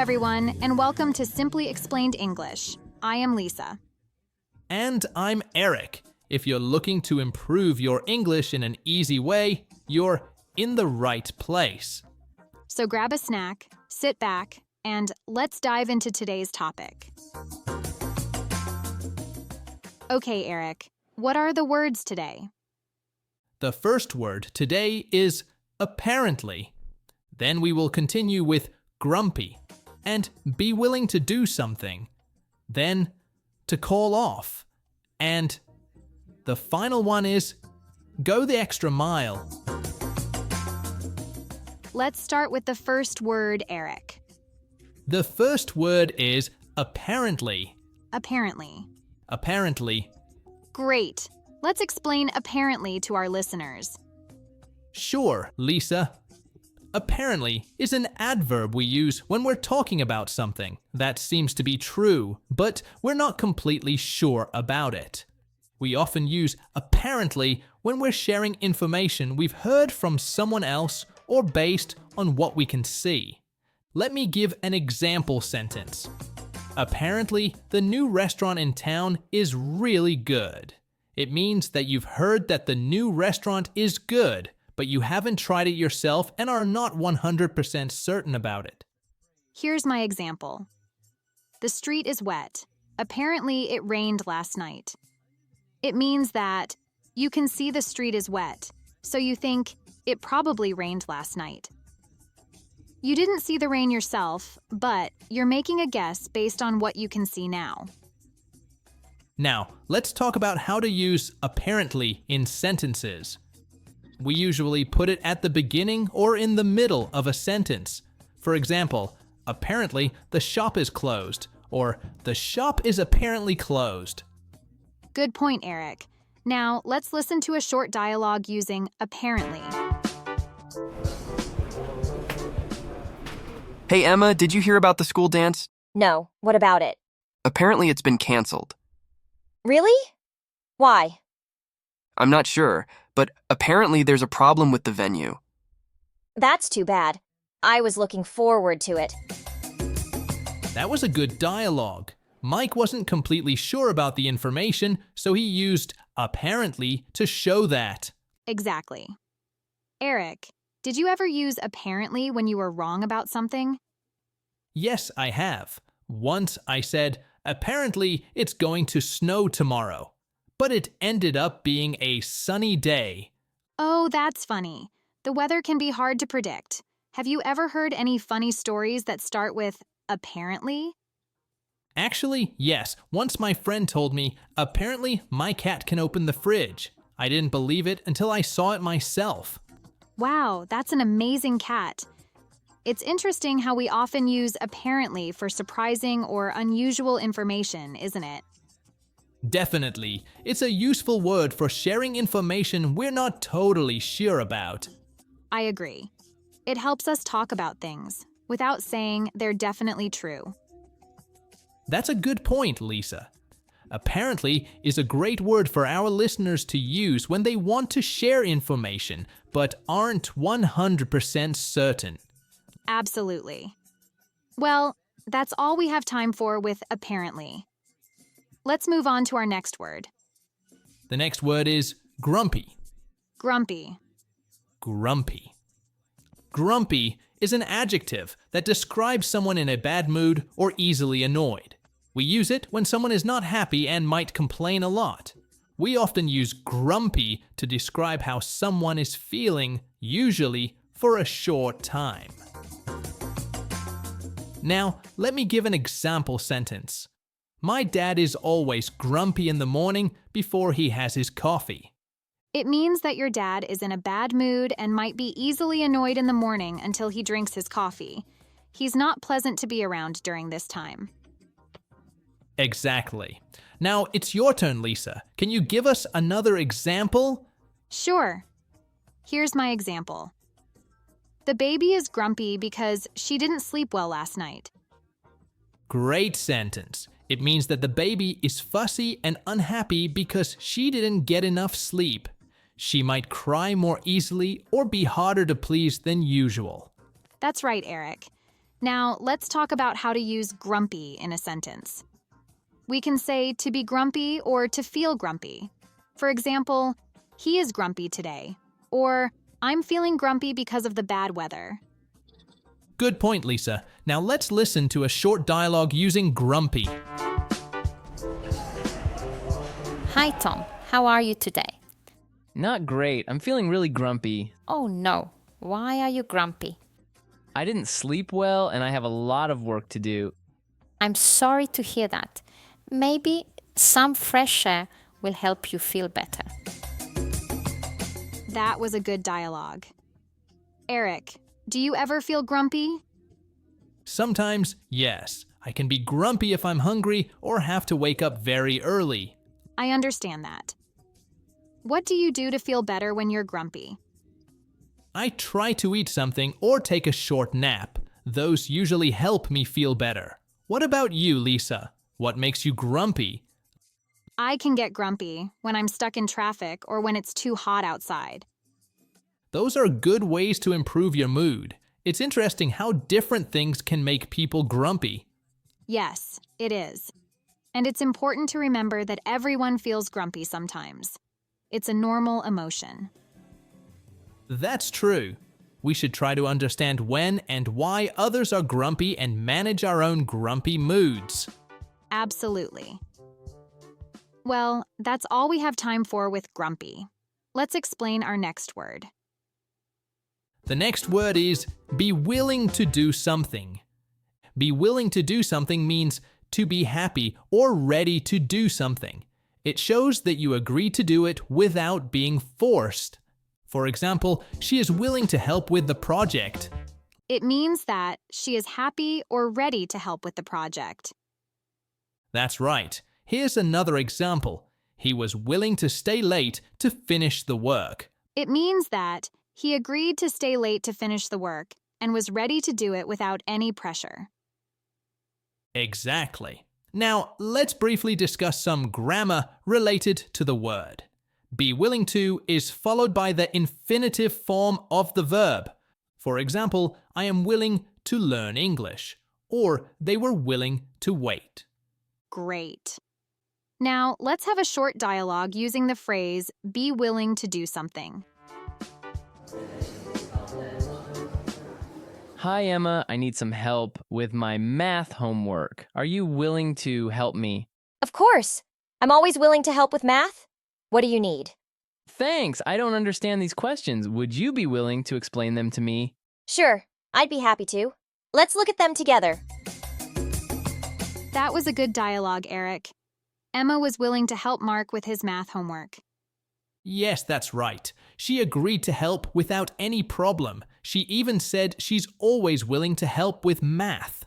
everyone, and welcome to Simply Explained English. I am Lisa. And I'm Eric. If you're looking to improve your English in an easy way, you're in the right place. So grab a snack, sit back, and let's dive into today's topic. Okay, Eric, what are the words today? The first word today is apparently. Then we will continue with grumpy and be willing to do something. Then to call off. And the final one is go the extra mile. Let's start with the first word, Eric. The first word is apparently. Apparently. Apparently. Great. Let's explain apparently to our listeners. Sure, Lisa. Apparently is an adverb we use when we're talking about something that seems to be true, but we're not completely sure about it. We often use apparently when we're sharing information we've heard from someone else or based on what we can see. Let me give an example sentence. Apparently, the new restaurant in town is really good. It means that you've heard that the new restaurant is good, but you haven't tried it yourself and are not 100% certain about it. Here's my example. The street is wet. Apparently, it rained last night. It means that you can see the street is wet, so you think it probably rained last night. You didn't see the rain yourself, but you're making a guess based on what you can see now. Now, let's talk about how to use apparently in sentences. We usually put it at the beginning or in the middle of a sentence. For example, apparently the shop is closed, or the shop is apparently closed. Good point, Eric. Now, let's listen to a short dialogue using apparently. Hey Emma, did you hear about the school dance? No, what about it? Apparently it's been canceled. Really? Why? I'm not sure, but apparently there's a problem with the venue. That's too bad. I was looking forward to it. That was a good dialogue. Mike wasn't completely sure about the information, so he used apparently to show that. Exactly. Eric, did you ever use apparently when you were wrong about something? Yes, I have. Once I said, apparently it's going to snow tomorrow, but it ended up being a sunny day. Oh, that's funny. The weather can be hard to predict. Have you ever heard any funny stories that start with apparently? Actually, yes. Once my friend told me, apparently my cat can open the fridge. I didn't believe it until I saw it myself. Wow, that's an amazing cat. It's interesting how we often use apparently for surprising or unusual information, isn't it? Definitely. It's a useful word for sharing information we're not totally sure about. I agree. It helps us talk about things without saying they're definitely true. That's a good point, Lisa. Apparently is a great word for our listeners to use when they want to share information but aren't 100% certain. Absolutely. Well, that's all we have time for with apparently. Let's move on to our next word. The next word is grumpy. Grumpy. Grumpy. Grumpy is an adjective that describes someone in a bad mood or easily annoyed. We use it when someone is not happy and might complain a lot. We often use grumpy to describe how someone is feeling, usually for a short time. Now, let me give an example sentence. My dad is always grumpy in the morning before he has his coffee. It means that your dad is in a bad mood and might be easily annoyed in the morning until he drinks his coffee. He's not pleasant to be around during this time. Exactly. Now, it's your turn, Lisa. Can you give us another example? Sure. Here's my example. The baby is grumpy because she didn't sleep well last night. Great sentence. It means that the baby is fussy and unhappy because she didn't get enough sleep. She might cry more easily or be harder to please than usual. That's right, Eric. Now, let's talk about how to use grumpy in a sentence. We can say to be grumpy or to feel grumpy. For example, he is grumpy today, or I'm feeling grumpy because of the bad weather. Good point, Lisa. Now let's listen to a short dialogue using grumpy. Hi, Tom. How are you today? Not great. I'm feeling really grumpy. Oh no. Why are you grumpy? I didn't sleep well and I have a lot of work to do. I'm sorry to hear that. Maybe some fresh air will help you feel better. That was a good dialogue. Eric, do you ever feel grumpy? Sometimes, yes. I can be grumpy if I'm hungry or have to wake up very early. I understand that. What do you do to feel better when you're grumpy? I try to eat something or take a short nap. Those usually help me feel better. What about you, Lisa? What makes you grumpy? I can get grumpy when I'm stuck in traffic or when it's too hot outside. Those are good ways to improve your mood. It's interesting how different things can make people grumpy. Yes, it is. And it's important to remember that everyone feels grumpy sometimes. It's a normal emotion. That's true. We should try to understand when and why others are grumpy and manage our own grumpy moods. Absolutely. Well, that's all we have time for with grumpy. Let's explain our next word. The next word is be willing to do something. Be willing to do something means to be happy or ready to do something. It shows that you agree to do it without being forced. For example, she is willing to help with the project. It means that she is happy or ready to help with the project. That's right. Here's another example. He was willing to stay late to finish the work. It means that he agreed to stay late to finish the work and was ready to do it without any pressure. Exactly. Now, let's briefly discuss some grammar related to the word. Be willing to is followed by the infinitive form of the verb. For example, I am willing to learn English, or they were willing to wait. Great. Now, let's have a short dialogue using the phrase, be willing to do something. Hi, Emma. I need some help with my math homework. Are you willing to help me? Of course. I'm always willing to help with math. What do you need? Thanks. I don't understand these questions. Would you be willing to explain them to me? Sure, I'd be happy to. Let's look at them together. That was a good dialogue, Eric. Emma was willing to help Mark with his math homework. Yes, that's right. She agreed to help without any problem. She even said she's always willing to help with math.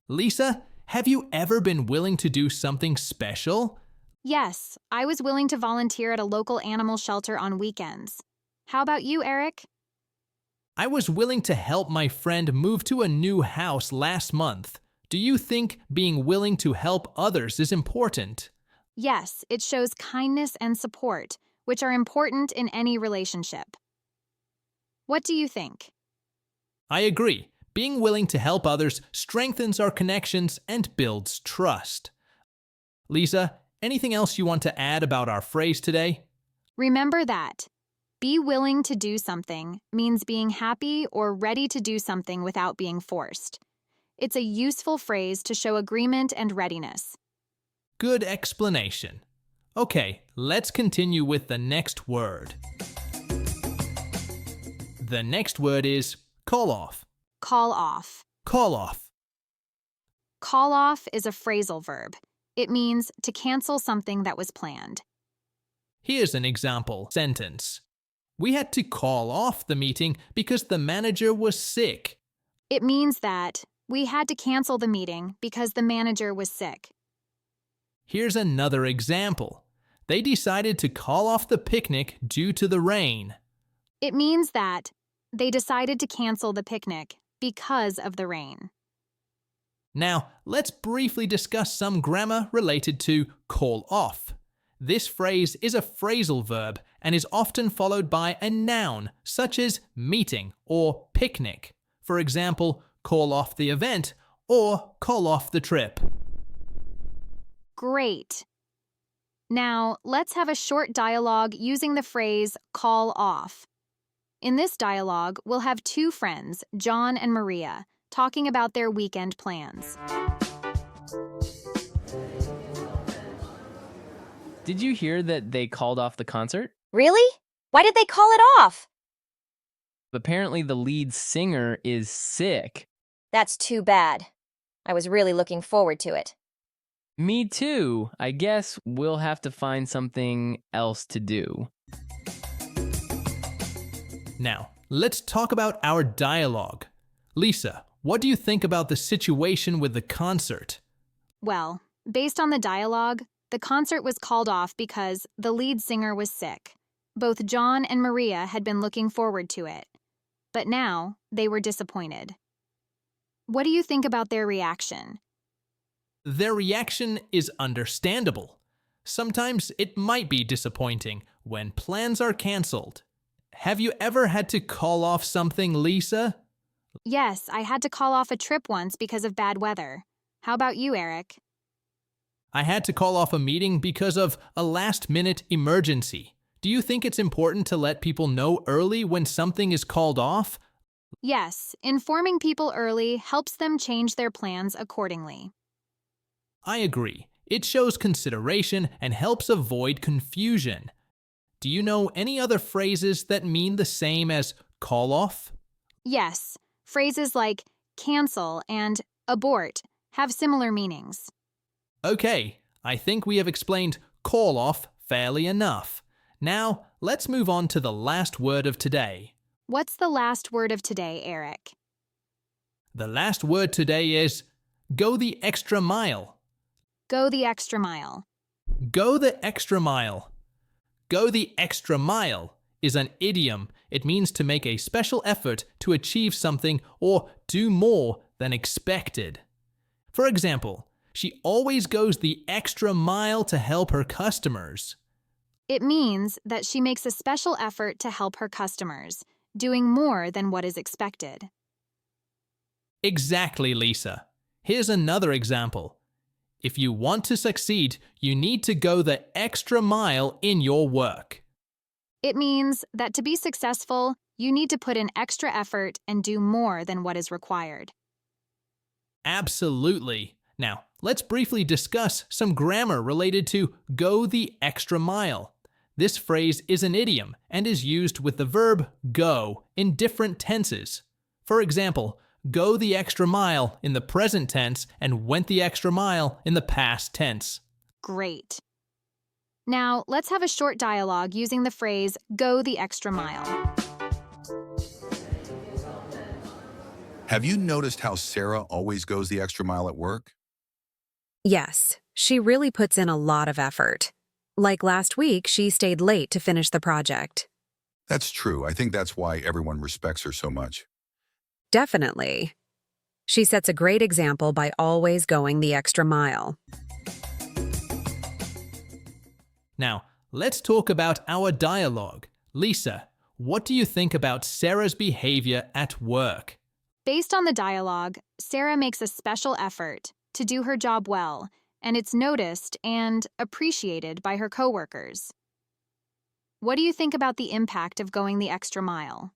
Lisa, have you ever been willing to do something special? Yes, I was willing to volunteer at a local animal shelter on weekends. How about you, Eric? I was willing to help my friend move to a new house last month. Do you think being willing to help others is important? Yes, it shows kindness and support, which are important in any relationship. What do you think? I agree. Being willing to help others strengthens our connections and builds trust. Lisa, anything else you want to add about our phrase today? Remember that be willing to do something means being happy or ready to do something without being forced. It's a useful phrase to show agreement and readiness. Good explanation. Okay, let's continue with the next word. The next word is call off. Call off. Call off. Call off is a phrasal verb. It means to cancel something that was planned. Here's an example sentence. We had to call off the meeting because the manager was sick. It means that we had to cancel the meeting because the manager was sick. Here's another example. They decided to call off the picnic due to the rain. It means that they decided to cancel the picnic because of the rain. Now, let's briefly discuss some grammar related to call off. This phrase is a phrasal verb and is often followed by a noun, such as meeting or picnic. For example, call off the event, or call off the trip. Great. Now, let's have a short dialogue using the phrase call off. In this dialogue, we'll have two friends, John and Maria, talking about their weekend plans. Did you hear that they called off the concert? Really? Why did they call it off? Apparently, the lead singer is sick. That's too bad. I was really looking forward to it. Me too. I guess we'll have to find something else to do. Now, let's talk about our dialogue. Lisa, what do you think about the situation with the concert? Well, based on the dialogue, the concert was called off because the lead singer was sick. Both John and Maria had been looking forward to it, but now they were disappointed. What do you think about their reaction? Their reaction is understandable. Sometimes it might be disappointing when plans are canceled. Have you ever had to call off something, Lisa? Yes, I had to call off a trip once because of bad weather. How about you, Eric? I had to call off a meeting because of a last-minute emergency. Do you think it's important to let people know early when something is called off? Yes, informing people early helps them change their plans accordingly. I agree. It shows consideration and helps avoid confusion. Do you know any other phrases that mean the same as call off? Yes, phrases like cancel and abort have similar meanings. Okay, I think we have explained call off fairly enough. Now, let's move on to the last word of today. What's the last word of today, Eric? The last word today is go the extra mile. Go the extra mile. Go the extra mile. Go the extra mile is an idiom. It means to make a special effort to achieve something or do more than expected. For example, she always goes the extra mile to help her customers. It means that she makes a special effort to help her customers, doing more than what is expected. Exactly, Lisa. Here's another example. If you want to succeed, you need to go the extra mile in your work. It means that to be successful, you need to put in extra effort and do more than what is required. Absolutely. Now, let's briefly discuss some grammar related to go the extra mile. This phrase is an idiom and is used with the verb go in different tenses. For example, go the extra mile in the present tense and went the extra mile in the past tense. Great. Now, let's have a short dialogue using the phrase go the extra mile. Have you noticed how Sarah always goes the extra mile at work? Yes, she really puts in a lot of effort. Like last week, she stayed late to finish the project. That's true. I think that's why everyone respects her so much. Definitely. She sets a great example by always going the extra mile. Now, let's talk about our dialogue. Lisa, what do you think about Sarah's behavior at work? Based on the dialogue, Sarah makes a special effort to do her job well, and it's noticed and appreciated by her coworkers. What do you think about the impact of going the extra mile?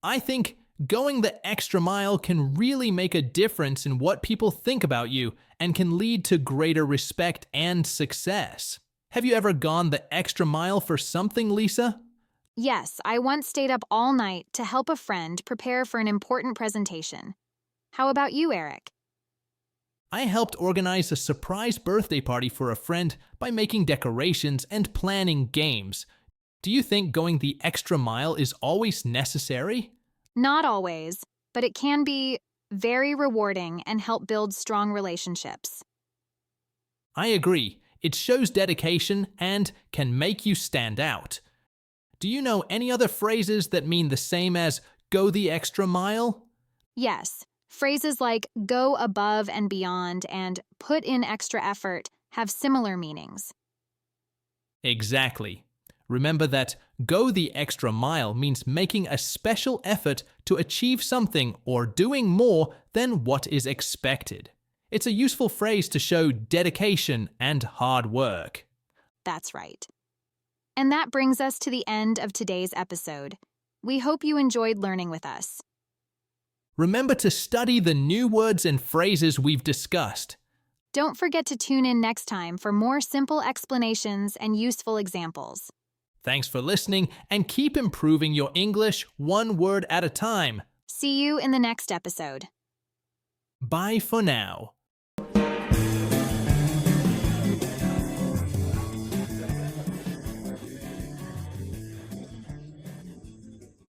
I think going the extra mile can really make a difference in what people think about you and can lead to greater respect and success. Have you ever gone the extra mile for something, Lisa? Yes, I once stayed up all night to help a friend prepare for an important presentation. How about you, Eric? I helped organize a surprise birthday party for a friend by making decorations and planning games. Do you think going the extra mile is always necessary? Not always, but it can be very rewarding and help build strong relationships. I agree. It shows dedication and can make you stand out. Do you know any other phrases that mean the same as go the extra mile? Yes, phrases like go above and beyond and put in extra effort have similar meanings. Exactly. Remember that go the extra mile means making a special effort to achieve something or doing more than what is expected. It's a useful phrase to show dedication and hard work. That's right. And that brings us to the end of today's episode. We hope you enjoyed learning with us. Remember to study the new words and phrases we've discussed. Don't forget to tune in next time for more simple explanations and useful examples. Thanks for listening and keep improving your English one word at a time. See you in the next episode. Bye for now.